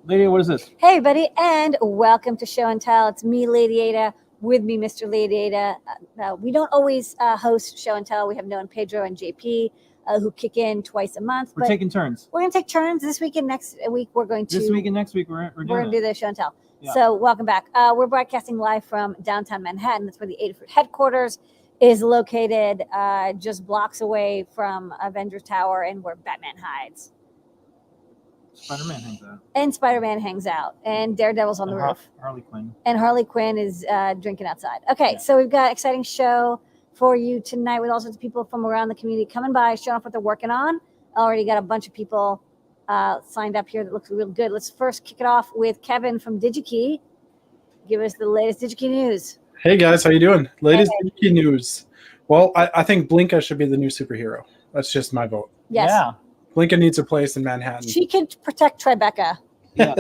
Lady, what is this? Hey, everybody, and welcome to Show and Tell. It's me, Lady Ada, with me, Mr. Lady Ada. We don't always host Show and Tell. We have Noe and Pedro and JP who kick in twice a month. We're taking turns. We're going to take turns this week and next week. We're going to. This week and next week, we're going to do the Show and Tell. Yeah. So welcome back. We're broadcasting live from downtown Manhattan. That's where the Adafruit headquarters is located, just blocks away from Avengers Tower and where Batman hides. Spider-Man hangs out. And Spider-Man hangs out. And Daredevil's on the roof. Harley Quinn. And Harley Quinn is drinking outside. Okay, so we've got an exciting show for you tonight with all sorts of people from around the community coming by, showing off what they're working on. Already got a bunch of people signed up here that looks real good. Let's first kick it off with Kevin from Digi-Key. Give us the latest Digi-Key news. Hey guys, how you doing? Latest Digi-Key news. Well, I think Blinka should be the new superhero. That's just my vote. Yes. Yeah. Blinka needs a place in Manhattan. She can protect Tribeca. Yeah.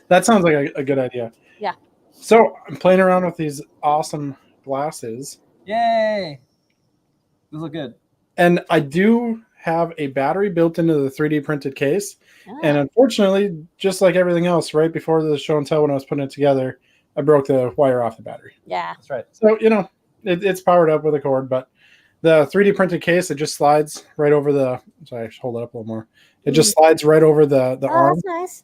That sounds like a good idea. Yeah. So I'm playing around with these awesome glasses. Yay! These look good. And I do have a battery built into the 3D printed case. Ah. And unfortunately, just like everything else, right before the show and tell when I was putting it together, I broke the wire off the battery. Yeah. That's right. So, it's powered up with a cord, but the 3D printed case, it just slides right over the, sorry, I should hold it up a little more. It just slides right over the arm. That's nice.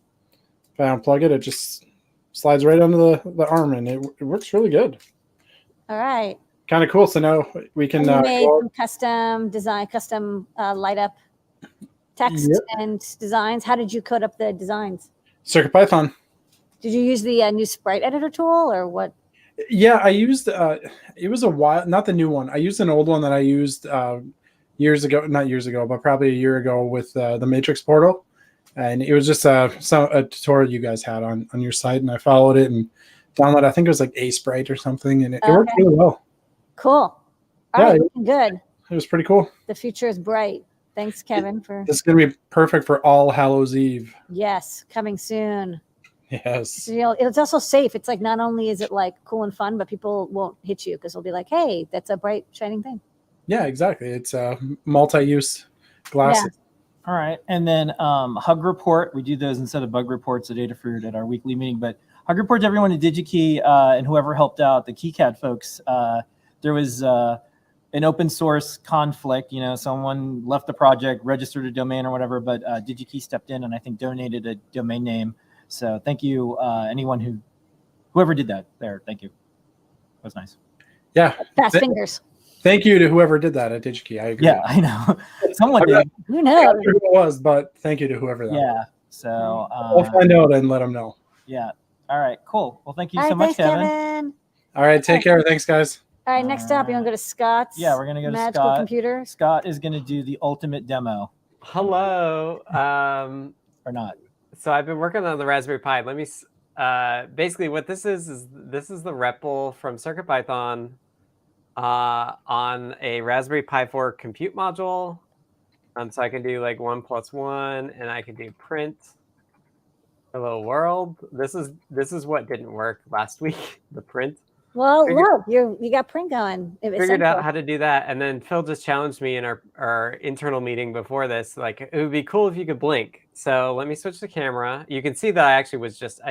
If I unplug it, it just slides right under the arm, and it works really good. All right. Kind of cool. So now we can You made some custom design, light up text and designs. How did you code up the designs? CircuitPython. Did you use the new sprite editor tool or what? Yeah, I used it was a while, not the new one. I used an old one that I used years ago, not years ago, but probably a year ago with the Matrix portal. And it was just a tutorial you guys had on your site, and I followed it and downloaded, I think it was like a sprite or something, and it worked really well. Cool. All right, looking good. It was pretty cool. The future is bright. Thanks, Kevin. This is going to be perfect for All Hallows Eve. Yes, coming soon. Yes. So, it's also safe. It's like not only is it like cool and fun, but people won't hit you because they'll be like, hey, that's a bright, shining thing. Yeah, exactly. It's multi-use glasses. Yeah. All right. And then Hug Report. We do those instead of bug reports at Adafruit at our weekly meeting. But Hug Report to everyone at Digi-Key and whoever helped out, the KeyCAD folks. There was an open source conflict. Someone left the project, registered a domain or whatever, but Digi-Key stepped in and I think donated a domain name. So thank you, anyone whoever did that there. Thank you. That was nice. Yeah. Fast fingers. Thank you to whoever did that at Digi-Key. I agree. Yeah, I know. Someone did. Who knows? I don't know who it was, but thank you to whoever that was. Yeah. So we'll find out and let them know. Yeah. All right. Cool. Well, thank you All so right, much, thanks, Kevin. All right. Take care. Thanks, guys. All right. Next up, you want to go to Scott's? Yeah, we're gonna go to Magical Scott. Computer. Scott is gonna do the ultimate demo. Hello. Or not. So I've been working on the Raspberry Pi. Let me. Basically, what this is this is the REPL from CircuitPython on a Raspberry Pi 4 compute module. So I can do like 1+1, and I can do print. Hello world. This is what didn't work last week. The print. Well, look, you got print going. Figured out how to do that, and then Phil just challenged me in our internal meeting before this. Like, it would be cool if you could blink. So let me switch the camera. You can see that I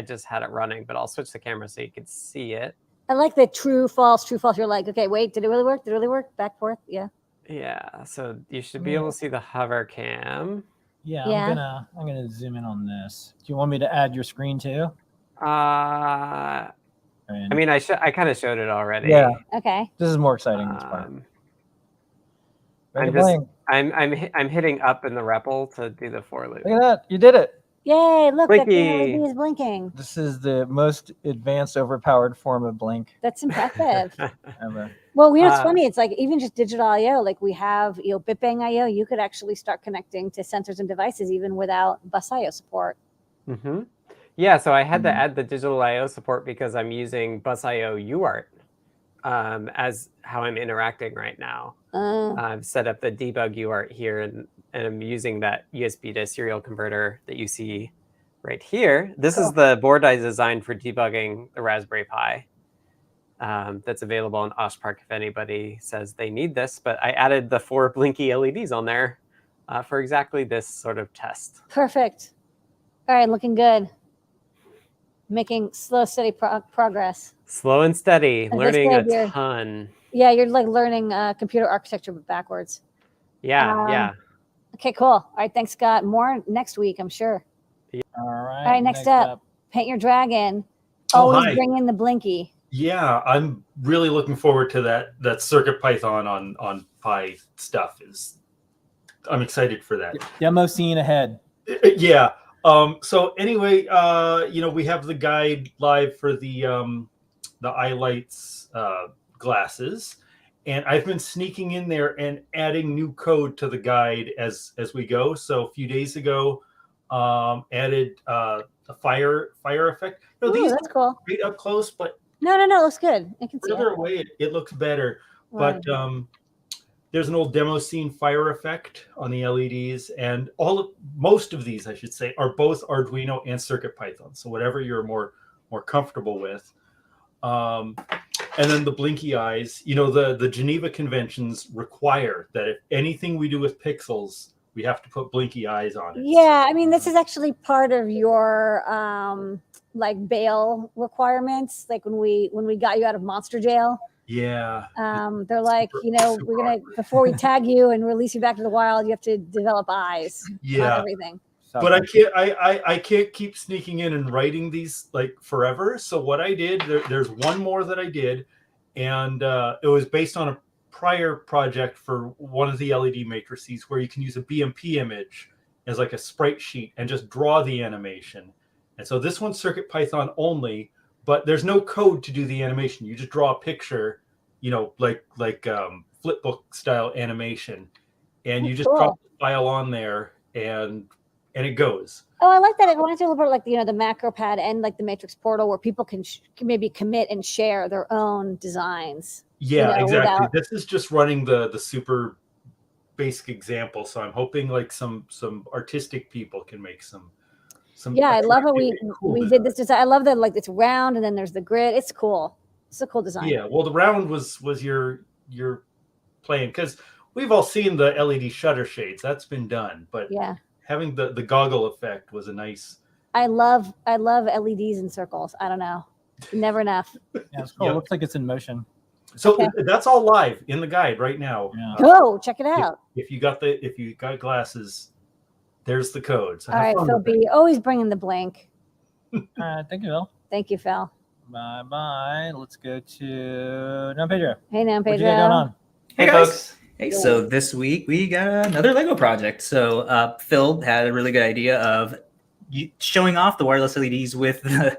just had it running, but I'll switch the camera so you can see it. I like the true, false, true, false. You're like, okay, wait, did it really work? Did it really work? Back, forth, yeah. Yeah, so you should be able to see the hover cam. Yeah, Yeah. I'm gonna zoom in on this. Do you want me to add your screen too? I mean, I kind of showed it already. Yeah. Okay. This is more exciting. This part. I'm hitting up in the REPL to do the for loop. Look at that! You did it. Yay! Look, that Blinky. LED is blinking. This is the most advanced, overpowered form of blink That's impressive. ever. Well, it's funny. It's like even just digital I/O. Like we have, BitBang I/O. You could actually start connecting to sensors and devices even without bus I/O support. Mm-hmm. Yeah, so I had to add the digital I/O support because I'm using bus I/O UART as how I'm interacting right now. I've set up the debug UART here, and I'm using that USB to serial converter that you see right here. This is the board I designed for debugging the Raspberry Pi. That's available on OshPark if anybody says they need this. But I added the 4 blinky LEDs on there for exactly this sort of test. Perfect. All right, looking good. making slow, steady progress. Slow and steady, As I learning said, a you're- ton. Yeah, you're like learning computer architecture but backwards. Yeah, yeah. Okay, cool. All right, thanks, Scott. More next week, I'm sure. All right. All right, next up, Paint Your Dragon. Oh, Always hi. bring in the blinky. Yeah, I'm really looking forward to that CircuitPython on Pi stuff. I'm excited for that. Demo scene ahead. Yeah. So anyway, we have the guide live for the Eye Lights glasses, and I've been sneaking in there and adding new code to the guide as we go. So a few days ago, added a fire effect. Ooh, These that's cool. great up close, but No, it looks good. I can see further it. away it looks better. Right. But there's an old demo scene fire effect on the LEDs, and most of these, I should say, are both Arduino and CircuitPython. So whatever you're more comfortable with. And then the blinky eyes. The Geneva Conventions require that if anything we do with pixels, we have to put blinky eyes on it. Yeah, I mean, this is actually part of your like bail requirements. Like when we got you out of monster jail. Yeah. They're like, we're gonna before we tag you and release you back to the wild, you have to develop eyes on everything. But I can't keep sneaking in and writing these like forever. So what I did, there's one more that I did, and it was based on a prior project for one of the LED matrices where you can use a BMP image as like a sprite sheet and just draw the animation. And so this one's CircuitPython only, but there's no code to do the animation. You just draw a picture, like flipbook style animation, and you just drop the file on there and it goes. Oh, I like that. I want to do a little bit like the macro pad and like the matrix portal where people can maybe commit and share their own designs. Yeah, exactly. This is just running the super basic example. So I'm hoping like some artistic people can make some. Yeah, I love how we did this design. I love that like it's round and then there's the grid. It's cool. It's a cool design. Yeah, well, the round was your plan because we've all seen the LED shutter shades. That's been done, but yeah, having the goggle effect was a nice. I love LEDs in circles. I don't know, never enough. Yeah, it's cool. It looks like it's in motion. So that's all live in the guide right now. Yeah. Go check it out. If you got glasses, there's the code. So all right, Phil B. Always bringing the blank. Thank you, Phil. Thank you, Phil. Bye. Let's go to Noe and Pedro. Hey, Noe and Pedro. What you got going on? Hey folks. Hey, so this week we got another Lego project. So Phil had a really good idea of showing off the wireless LEDs with the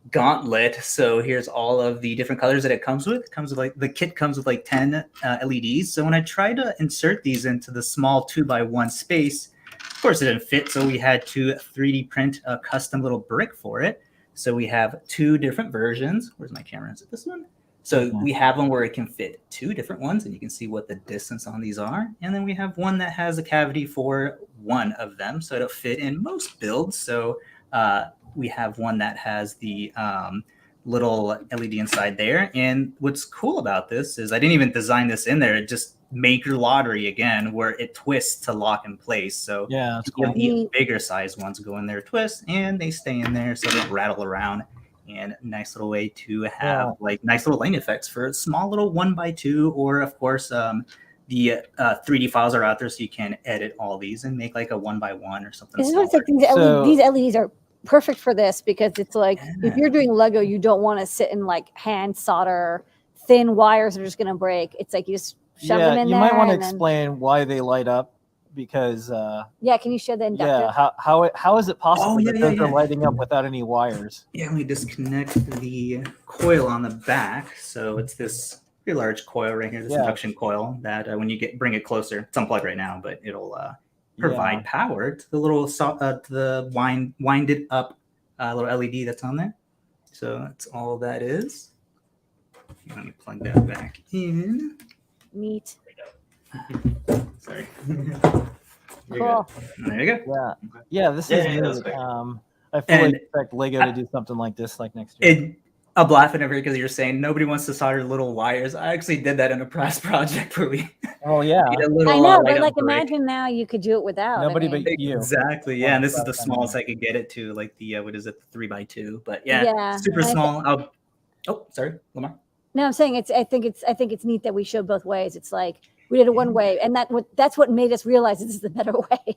gauntlet. So here's all of the different colors that it comes with. The kit comes with like 10 LEDs. So when I tried to insert these into the small 2x1 space, of course it didn't fit. So we had to 3D print a custom little brick for it. So we have two different versions. Where's my camera? Is it this one? So we have one where it can fit two different ones, and you can see what the distance on these are. And then we have one that has a cavity for one of them, so it'll fit in most builds. So we have one that has the little LED inside there. And what's cool about this is I didn't even design this in there. It just Maker Lottery again, where it twists to lock in place. So yeah, cool. The bigger size ones go in there, twist, and they stay in there so they don't rattle around. And nice little way to have like nice little light effects for small little 1x2, or of course the 3D files are out there, so you can edit all these and make like a 1x1 or something. This is like these LEDs are perfect for this because it's like if you're doing Lego, you don't want to sit and like hand solder thin wires that are just going to break. It's like you just shove them in there. You might want to explain why they light up because can you show the inductor? How is it possible that those are lighting up without any wires? Yeah, let me disconnect the coil on the back. So it's this pretty large coil right here, this induction coil that when you bring it closer, it's unplugged right now, but it'll provide power to the little to the winded up little LED that's on there. So that's all that is. Let me plug that back in. Neat. Sorry. Cool. There you go. Yeah. This is neat. I fully expect Lego to do something like this like next year. I'm laughing over here because you're saying nobody wants to solder little wires. I actually did that in a past project where we Oh yeah. made a little I know, light but up like brick. imagine now you could do it without. Nobody I mean, but you. Exactly. Yeah, and this is the Well, smallest I could get it to, like the what is it, the 3x2? But yeah, super and small. Oh, sorry, Lamar. No, I'm saying I think it's neat that we showed both ways. It's like we did it one way, and that's what made us realize this is the better way.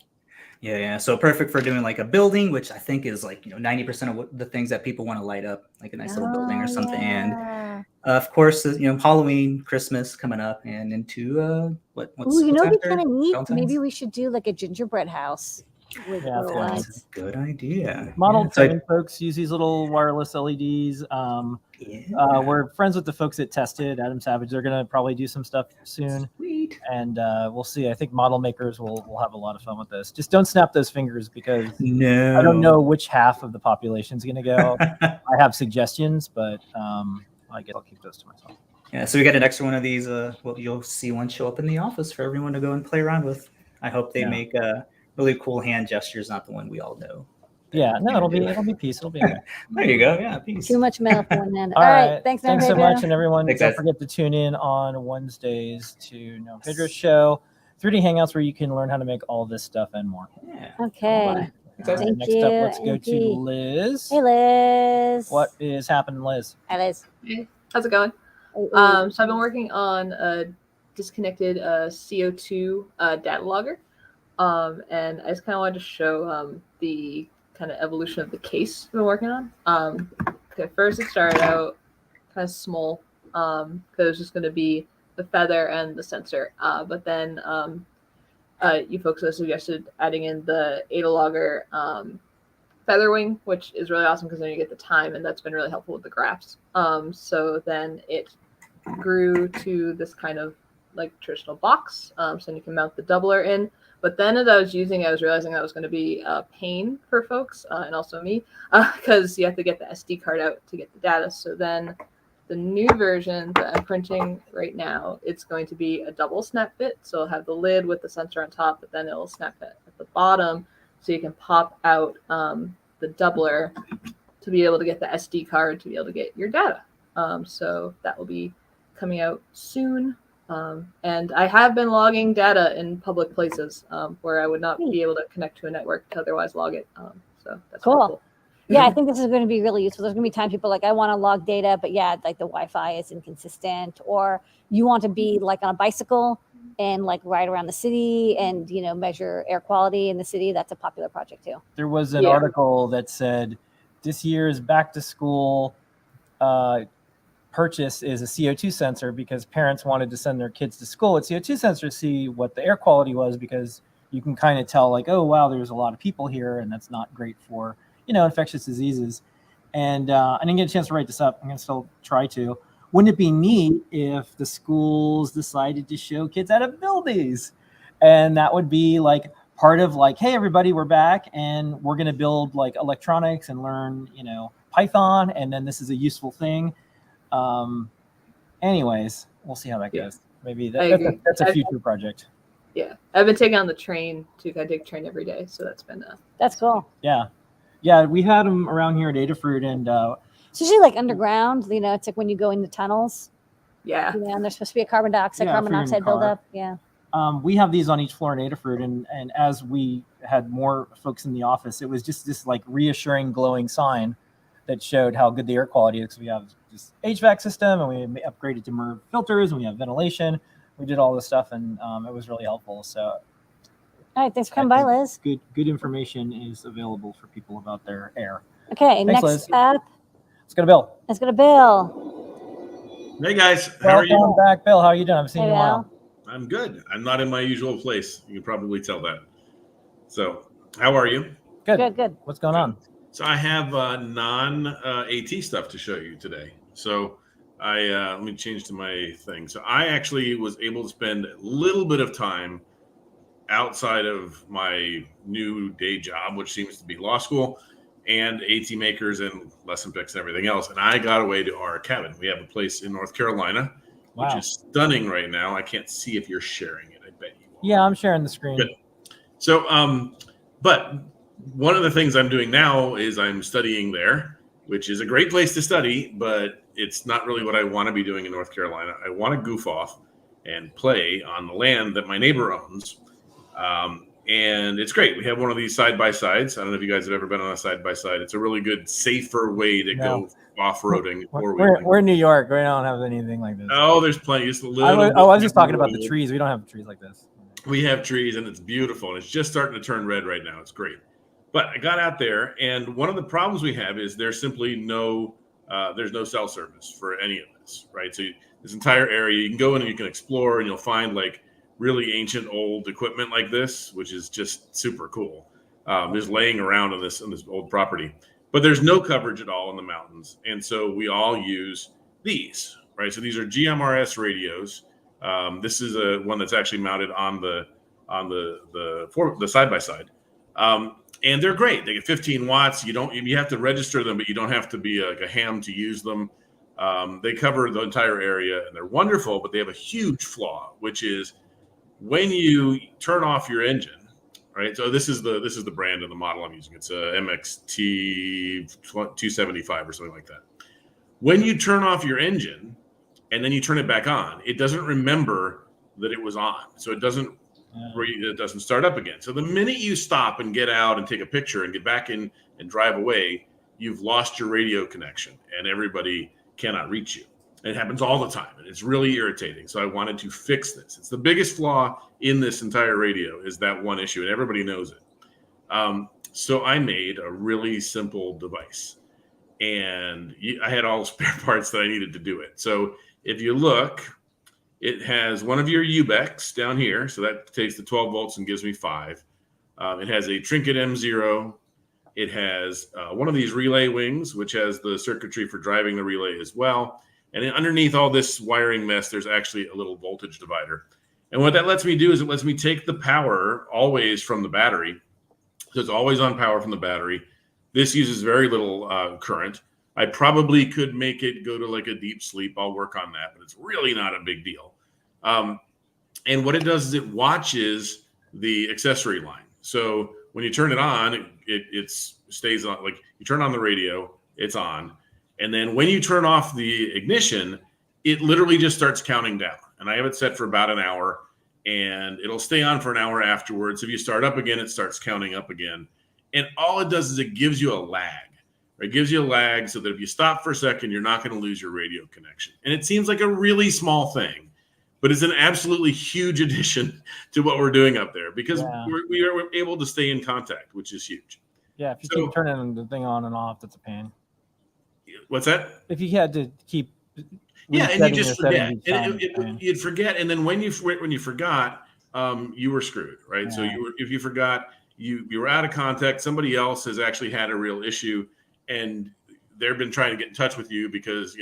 Yeah. So perfect for doing like a building, which I think is like 90% of what the things that people want to light up, like a nice little building or something. Yeah. And of course, Halloween, Christmas coming up, and into what's Ooh, what's it'd be after? kind of neat. Valentine's? Maybe we should do like a gingerbread house with Yeah, little that's lights. Good idea. Model Yeah, so 10 folks use these little wireless LEDs. We're friends with the folks at Tested, Adam Savage. They're going to probably do some stuff soon. Sweet. And we'll see. I think model makers will have a lot of fun with this. Just don't snap those fingers because No. I don't know which half of the population is going to go. I have suggestions, but I guess I'll keep those to myself. Yeah, so we got an extra one of these. Well, you'll see one show up in the office for everyone to go and play around with. I hope they make really cool hand gestures, not the one we all know. Yeah, no, it'll be peace. It'll be okay. There you go. Yeah, peace. Too much metal for one hand. All right. Thanks so Pedro. much, and everyone, Thanks, don't guys. forget to tune in on Wednesdays to Noe and Pedro's show, 3D Hangouts, where you can learn how to make all this stuff and more. Yeah. Okay. Bye. All right, Thank next you, up, let's go to Andy. Liz. Hey Liz. What is happening, Liz? Hi Liz. Hey, how's it going? Ooh, ooh. So I've been working on a disconnected CO2 data logger, and I just kind of wanted to show the kind of evolution of the case I've been working on. Okay, first it started out kind of small because it was just going to be the feather and the sensor, but then you folks have suggested adding in the datalogger feather wing, which is really awesome because then you get the time, and that's been really helpful with the graphs. So then it grew to this kind of like traditional box, so you can mount the doubler in. But then as I was using it, I was realizing that was going to be a pain for folks and also me because you have to get the SD card out to get the data. So then the new version that I'm printing right now, it's going to be a double snap fit. So it'll have the lid with the sensor on top, but then it'll snap fit at the bottom so you can pop out the doubler to be able to get the SD card to be able to get your data. So that will be coming out soon. And I have been logging data in public places where I would not be able to connect to a network to otherwise log it. So that's Cool. Yeah, I think this is going to be really useful. There's going to be times people are like, I want to log data, but yeah, like the Wi-Fi is inconsistent, or you want to be like on a bicycle and like ride around the city and, measure air quality in the city. That's a popular project too. There was an article that said this year's back to school purchase is a CO2 sensor because parents wanted to send their kids to school with CO2 sensors to see what the air quality was, because you can kind of tell like, oh, wow, there's a lot of people here and that's not great for, infectious diseases. And I didn't get a chance to write this up. I'm going to still try to. Wouldn't it be neat if the schools decided to show kids how to build these? And that would be like part of like, hey, everybody, we're back and we're going to build like electronics and learn, Python. And then this is a useful thing. Anyways, we'll see how that goes. Maybe that's a future project. Yeah, I've been taking on the train too. I take train every day, so that's been that's cool. Yeah, we had them around here at Adafruit, and it's usually like underground. It's like when you go into tunnels. Yeah, and there's supposed to be a carbon dioxide buildup. Yeah. We have these on each floor in Adafruit, and as we had more folks in the office, it was just this like reassuring glowing sign that showed how good the air quality is. We have this HVAC system, and we upgraded to MERV filters, and we have ventilation. We did all this stuff, and it was really helpful. So, all right, thanks for coming by, Liz. Good information is available for people about their air. Okay, thanks, next Liz. up. Let's go to Bill. Hey guys, how are you? Welcome back, Bill. How are you doing? I've seen you in a while. I'm good. I'm not in my usual place. You can probably tell that. So, how are you? Good. What's going on? So I have non-AT stuff to show you today. So let me change to my thing. So I actually was able to spend a little bit of time outside of my new day job, which seems to be law school, and AT makers and lesson picks and everything else. And I got away to our cabin. We have a place in North Carolina, which is stunning right now. I can't see if you're sharing it. I bet you are. Yeah, I'm sharing the screen. Good. So, but one of the things I'm doing now is I'm studying there, which is a great place to study, but it's not really what I want to be doing in North Carolina. I want to goof off and play on the land that my neighbor owns. And it's great. We have one of these side-by-sides. I don't know if you guys have ever been on a side-by-side. It's a really good, safer way to go off-roading. We're in New York. We don't have anything like this. Oh, there's plenty. Just a little. I was just talking about the trees. We don't have trees like this. We have trees, and it's beautiful. And it's just starting to turn red right now. It's great. But I got out there, and one of the problems we have is there's simply there's no cell service for any of this, right? So this entire area, you can go in and you can explore, and you'll find like really ancient old equipment like this, which is just super cool. Just laying around on this old property, but there's no coverage at all in the mountains, and so we all use these, right? So these are GMRS radios. This is one that's actually mounted on the side by side, and they're great. They get 15 watts. You have to register them, but you don't have to be like a ham to use them. They cover the entire area, and they're wonderful. But they have a huge flaw, which is when you turn off your engine, right? So this is the brand of the model I'm using. It's a MXT 275 or something like that. When you turn off your engine and then you turn it back on, it doesn't remember that it was on. So it doesn't start up again. So the minute you stop and get out and take a picture and get back in and drive away, you've lost your radio connection and everybody cannot reach you. It happens all the time, and it's really irritating. So I wanted to fix this. It's the biggest flaw in this entire radio is that one issue, and everybody knows it. So I made a really simple device, and I had all the spare parts that I needed to do it. So if you look, it has one of your UBECs down here. So that takes the 12 volts and gives me 5. It has a Trinket M0. It has one of these relay wings, which has the circuitry for driving the relay as well. And then underneath all this wiring mess, there's actually a little voltage divider. And what that lets me do is it lets me take the power always from the battery. So it's always on power from the battery. This uses very little current. I probably could make it go to like a deep sleep. I'll work on that, but it's really not a big deal. And what it does is it watches the accessory line. So when you turn it on, it stays on. Like you turn on the radio, it's on. And then when you turn off the ignition, it literally just starts counting down. And I have it set for about an hour, and it'll stay on for an hour afterwards. If you start up again, it starts counting up again. And all it does is it gives you a lag. It gives you a lag so that if you stop for a second, you're not going to lose your radio connection. And it seems like a really small thing, but it's an absolutely huge addition to what we're doing up there because we are able to stay in contact, which is huge. Yeah, if you keep turning the thing on and off, that's a pain. What's that? If you had to keep, and you just forget, you'd forget, and then when you forgot, you were screwed, right? Yeah. So if you forgot, you were out of contact. Somebody else has actually had a real issue, and they've been trying to get in touch with you because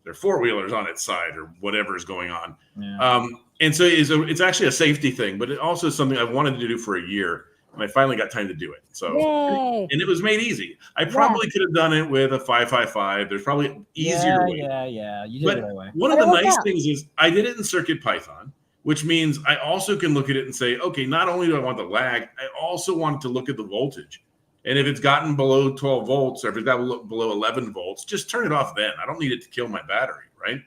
their 4-wheeler's on its side or whatever is going on. Yeah. And so it's actually a safety thing, but it also is something I've wanted to do for a year. And I finally got time to do it. So, and it was made easy. I probably could have done it with a 555. There's probably an easier way. Yeah. You did it the right way. One of the nice things is I did it in CircuitPython, which means I also can look at it and say, okay, not only do I want the lag, I also want to look at the voltage. And if it's gotten below 12 volts or if it's got below 11 volts, just turn it off then. I don't need it to kill my battery, right?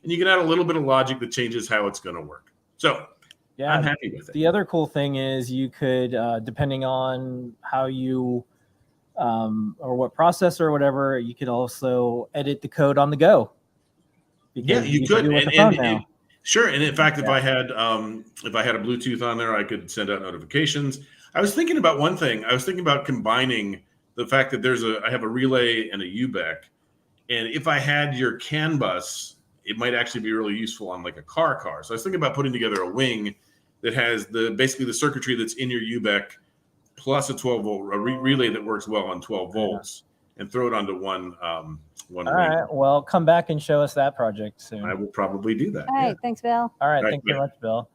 And you can add a little bit of logic that changes how it's going to work. So yeah, I'm happy with it. The other cool thing is you could, depending on how you or what processor or whatever, you could also edit the code on the go. Yeah, you could. Sure. And in fact, if I had a Bluetooth on there, I could send out notifications. I was thinking about one thing. I was thinking about combining the fact that I have a relay and a UBEC, and if I had your CAN bus, it might actually be really useful on like a car. So I was thinking about putting together a wing that has basically the circuitry that's in your UBEC plus a 12-volt relay that works well on 12 volts and throw it onto one. All right. Well, come back and show us that project soon. I will probably do that. All right. Thanks, Bill. All right. Thanks very much, Bill.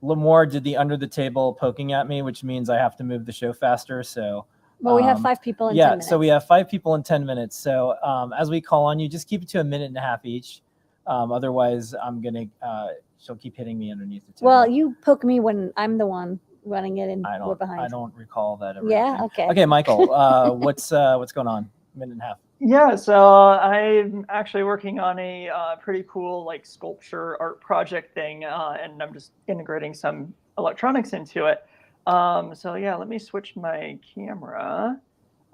Lamore did the under the table poking at me, which means I have to move the show faster. So, well, we have 5 people in 10 minutes. So we have 5 people in 10 minutes. So as we call on you, just keep it to 1.5 minutes each. Otherwise, she'll keep hitting me underneath the table. Well, you poke me when I'm the one running it and we're behind. I don't recall that ever. Yeah. Okay. Okay, Michael, what's going on? 1.5 minutes. Yeah, so I'm actually working on a pretty cool like sculpture art project thing, and I'm just integrating some electronics into it. So yeah, let me switch my camera.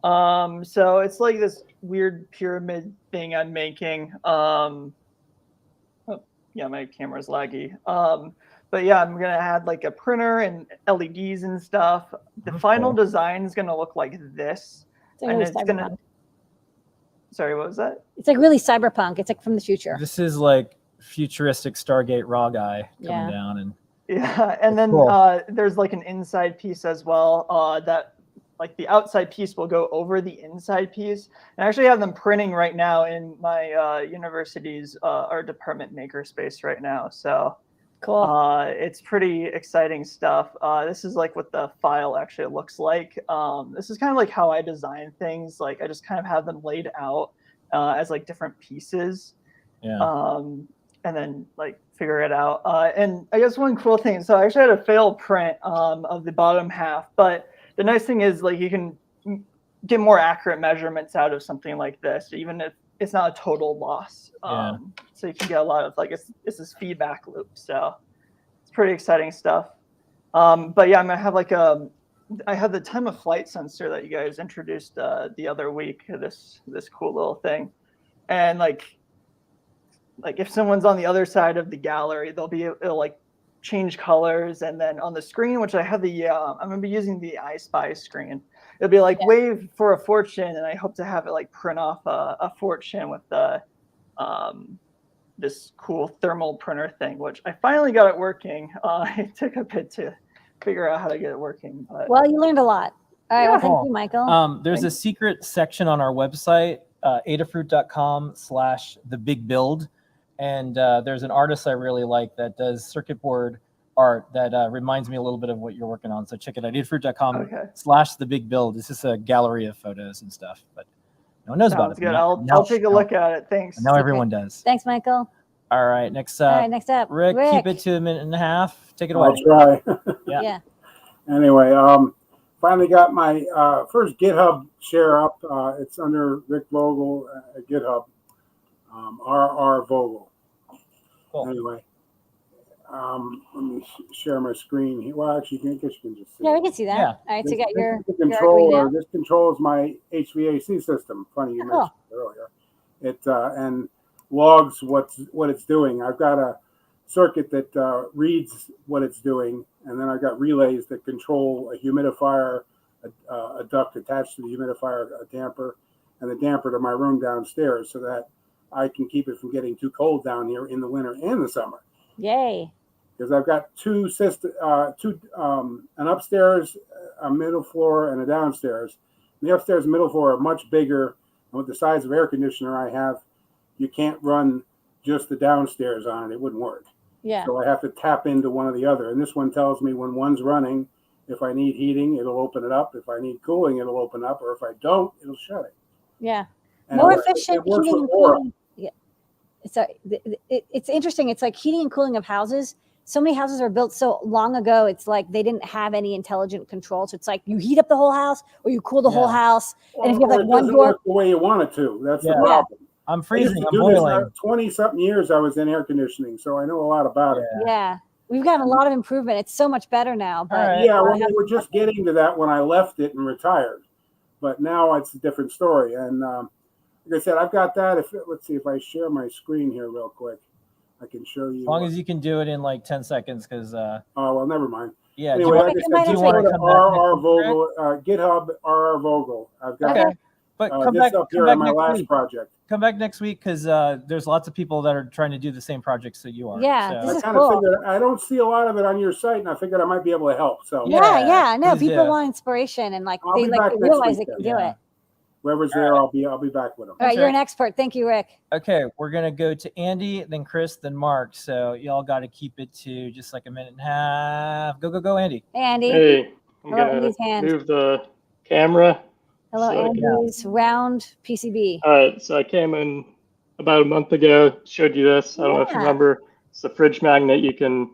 So it's like this weird pyramid thing I'm making. Oh, yeah, my camera's laggy. But yeah, I'm gonna add like a printer and LEDs and stuff. The final design is gonna look like this, It's like and really it's gonna. cyberpunk. Sorry, what was that? It's like really cyberpunk. It's like from the future. This is like futuristic Stargate raw guy coming Yeah. down, and Yeah, and then cool. there's like an inside piece as well. That like the outside piece will go over the inside piece. And I actually have them printing right now in my university's art department makerspace right now. So Cool. it's pretty exciting stuff. This is like what the file actually looks like. This is kind of like how I design things. Like I just kind of have them laid out as like different pieces. Yeah. And then like figure it out. And I guess one cool thing, so I actually had a failed print of the bottom half, but the nice thing is like you can get more accurate measurements out of something like this, even if it's not a total loss. Yeah. So you can get a lot of like, it's this feedback loop. So it's pretty exciting stuff. But yeah, I'm gonna have like I have the time of flight sensor that you guys introduced the other week, this cool little thing. And like if someone's on the other side of the gallery, it'll like change colors, and then on the screen, which I have I'm gonna be using the I Spy screen. It'll be like wave for a fortune, and I hope to have it like print off a fortune with the this cool thermal printer thing, which I finally got it working. It took a bit to figure out how to get it working, but Well, you learned a lot. All right, Yeah. well, thank Cool. you, Michael. There's a secret section on our website, adafruit.com/thebigbuild. And there's an artist I really like that does circuit board art that reminds me a little bit of what you're working on. So check it out, adafruit.com/thebigbuild. It's just a gallery of photos and stuff, but no one knows sounds about it. good. I'll take a look at it. Thanks. Now everyone does. Thanks, Michael. All right, next All up, right, next up, Rick, keep it to a minute and a half. Take it away. I'll try. Yeah. Yeah. Anyway, finally got my first GitHub share up. It's under Rick Vogel at GitHub, RR Vogel. Cool. Anyway, let me share my screen here. Well, actually, I guess you can just see. Yeah, we can see that. Yeah. All right, so you got your controller. Arduino. This controls my HVAC system. Funny you Cool. mentioned it earlier. It and logs what it's doing. I've got a circuit that reads what it's doing, and then I've got relays that control a humidifier, a duct attached to the humidifier, a damper, and the damper to my room downstairs, so that I can keep it from getting too cold down here in the winter and the summer. Yay. Because I've got two systems, an upstairs, a middle floor, and a downstairs. The upstairs and middle floor are much bigger, and with the size of air conditioner I have, you can't run just the downstairs on it. It wouldn't work. Yeah. So I have to tap into one or the other. And this one tells me when one's running, if I need heating, it'll open it up. If I need cooling, it'll open up. Or if I don't, it'll shut it. Yeah. And More it efficient works heating with and Aura. cooling. Yeah. It's interesting. It's like heating and cooling of houses. So many houses are built so long ago. It's like they didn't have any intelligent control. So it's like you heat up the whole house or you cool the whole house. And if you have like It one doesn't door, work the way you want it to. That's the Yeah. problem. I'm I used freezing. to I'm do this, boiling. 20-something years I was in air conditioning, so I know a lot about it. yeah, we've gotten a lot of improvement. It's so much better now. But right. Yeah, I well, have- we were just getting to that when I left it and retired. But now it's a different story. And like I said, I've got that. Let's see if I share my screen here real quick. I can show you. As long as you can do it in like 10 seconds, because Oh, well, never mind. yeah. Anyway, like I come said, back just next go week. to Come back RR next week, Vogel, GitHub RR Vogel. I've got Okay. But come this back, up come here back on my next last week. project. Come back next week because there's lots of people that are trying to do the same projects that you are. Yeah, So- this I is kind of cool. figured I don't see a lot of it on your site, and I figured I might be able to help. So Yeah. No, please people do. want inspiration and like I'll they be like back they next realize week they can then. do Yeah. it. whoever's there, I'll be back with them. All right, you're Okay. an expert. Thank you, Rick. Okay, we're gonna go to Andy, then Chris, then Mark. So y'all got to keep it to just like a minute and a half. Go, Andy. Hey, Andy. Hey, I'm Hello, gonna Andy's hand. move the camera. Hello, so I can- Andy's round PCB. All right, so I came in about a month ago, showed you this. I don't know if you Yeah. remember. It's the fridge magnet. You can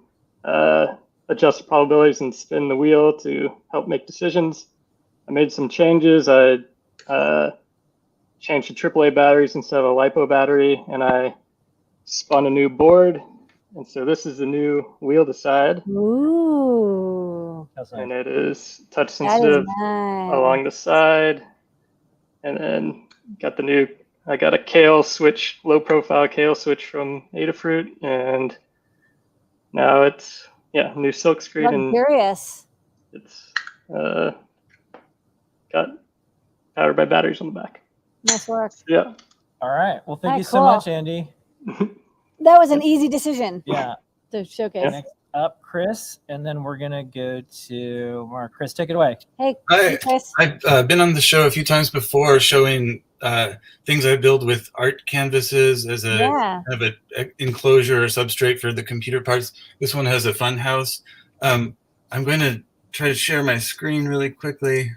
adjust the probabilities and spin the wheel to help make decisions. I made some changes. I changed to AAA batteries instead of a LiPo battery, and I spun a new board. And so this is the new Wheel Decide. Ooh. And it is touch That is sensitive nice. along the side. And then got the new, I got a kale switch, low profile kale switch from Adafruit. And now it's, yeah, new silk screen. And Luxurious. it's got powered by batteries on the back. Nice work. Yeah. All right. Well, thank All you right, so cool. much, Andy. That was an easy decision. Yeah. To showcase. Next up, Chris, and then we're gonna go to Mark. Chris, take it away. Hey, Hi. Chris. I've been on the show a few times before, showing things I build with art canvases as a kind of a enclosure or substrate for the computer parts. This one has a fun house. I'm going to try to share my screen really quickly.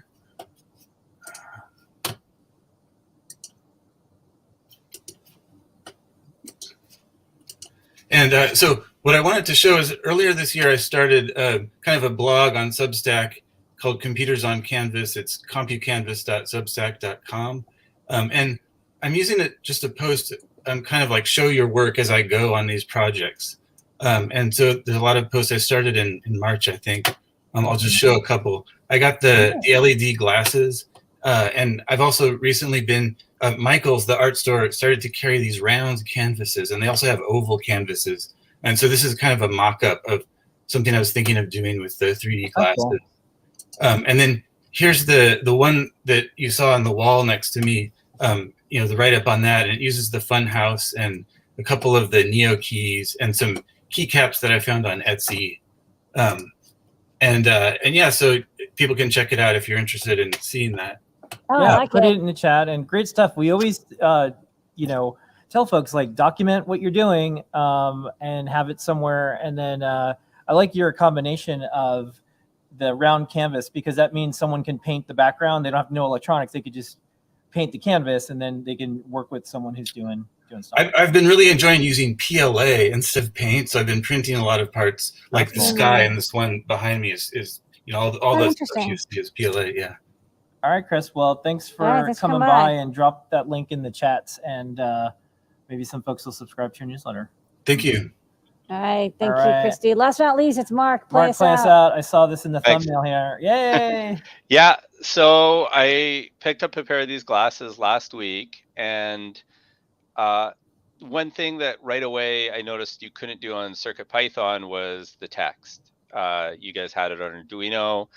And so what I wanted to show is earlier this year, I started kind of a blog on Substack called Computers on Canvas. It's compucanvas.substack.com. And I'm using it just to post, kind of like show your work as I go on these projects. And so there's a lot of posts I started in March, I think. I'll just show a couple. I got the LED glasses. And I've also recently been, Michael's, the art store, started to carry these round canvases, and they also have oval canvases. And so this is kind of a mock-up of something I was thinking of doing with the 3D glasses. Cool. And then here's the one that you saw on the wall next to me, you know, the write-up on that, and it uses the fun house and a couple of the Neo keys and some keycaps that I found on Etsy. And yeah, so people can check it out if you're interested in seeing that. Oh, yeah, I like put it in the chat, and great stuff. We always, you know, tell folks, like, document what you're doing and have it somewhere. And then I like your combination of the round canvas, because that means someone can paint the background. They don't have to know electronics. They could just paint the canvas, and then they can work with someone who's doing stuff. I've been really enjoying using PLA instead of paint, so I've been printing a lot of parts, like the sky, and this one behind me is you know, all those stuff you see is PLA. Yeah. All right, Chris. Well, thanks for coming by, and drop that link in the chats, and maybe some folks will subscribe to your newsletter. Thank you. All right. Thank you, Christy. Last but not least, it's Mark. Play us out. I saw this in the thumbnail here. Yay. Yeah. So I picked up a pair of these glasses last week, and one thing that right away I noticed you couldn't do on CircuitPython was the text. You guys had it on Arduino.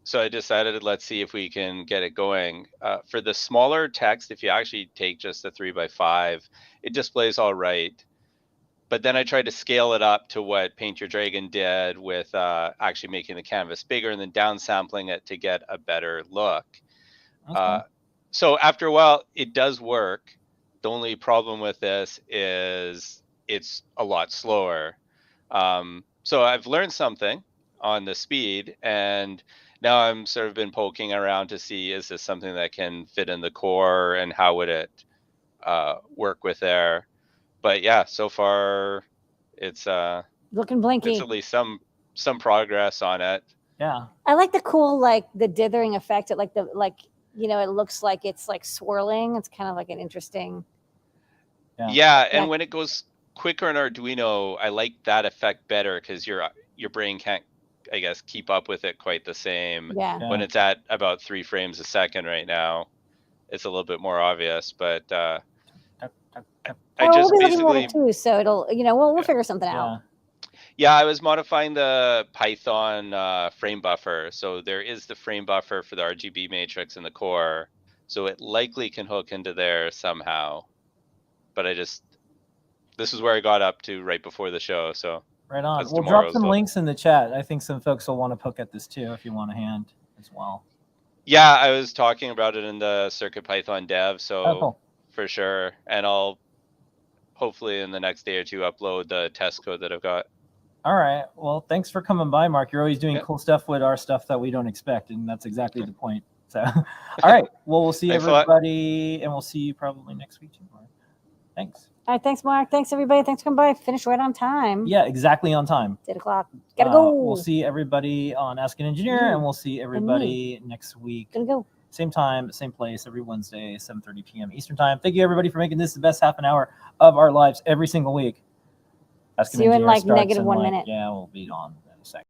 So I decided, let's see if we can get it going. For the smaller text, if you actually take just a 3x5, it displays all right. But then I tried to scale it up to what Paint Your Dragon did with actually making the canvas bigger and then downsampling it to get a better look. So after a while, it does work. The only problem with this is it's a lot slower. So I've learned something on the speed, and now I'm sort of been poking around to see, is this something that can fit in the core, and how would it work with there? But yeah, so far it's looking blinky. It's at least some progress on it. Yeah. I like the cool, like the dithering effect. It you know, it looks like it's like swirling. It's kind of like an interesting. Yeah, and when it goes quicker in Arduino, I like that effect better, because your brain can't, I guess, keep up with it quite the same. When it's at about 3 frames a second right now. It's a little bit more obvious, but I just we'll be basically looking at it too, so it'll, you know, we'll figure something out. Yeah, I was modifying the Python frame buffer. So there is the frame buffer for the RGB matrix in the core. So it likely can hook into there somehow. But this is where I got up to right before the show. So right on. We'll drop some links in the chat. I think some folks will want to poke at this too, if you want a hand as well. Yeah, I was talking about it in the CircuitPython dev. So cool. For sure. And I'll hopefully in the next day or two upload the test code that I've got. All right. Well, thanks for coming by, Mark. You're always doing cool stuff with our stuff that we don't expect, and that's exactly the point. So, all right. Well, we'll see everybody, and we'll see you probably next week too, Mark. Thanks. All right. Thanks, Mark. Thanks, everybody. Thanks for coming by. Finish right on time. Yeah, exactly on time. 8 o'clock. Gotta go. We'll see everybody on Ask an Engineer, and we'll see everybody next week. Gotta go. same time, same place, every Wednesday, 7:30 p.m. Eastern time. Thank you, everybody, for making this the best half an hour of our lives every single week. See you in like -1 minute. Yeah, we'll be on in a second.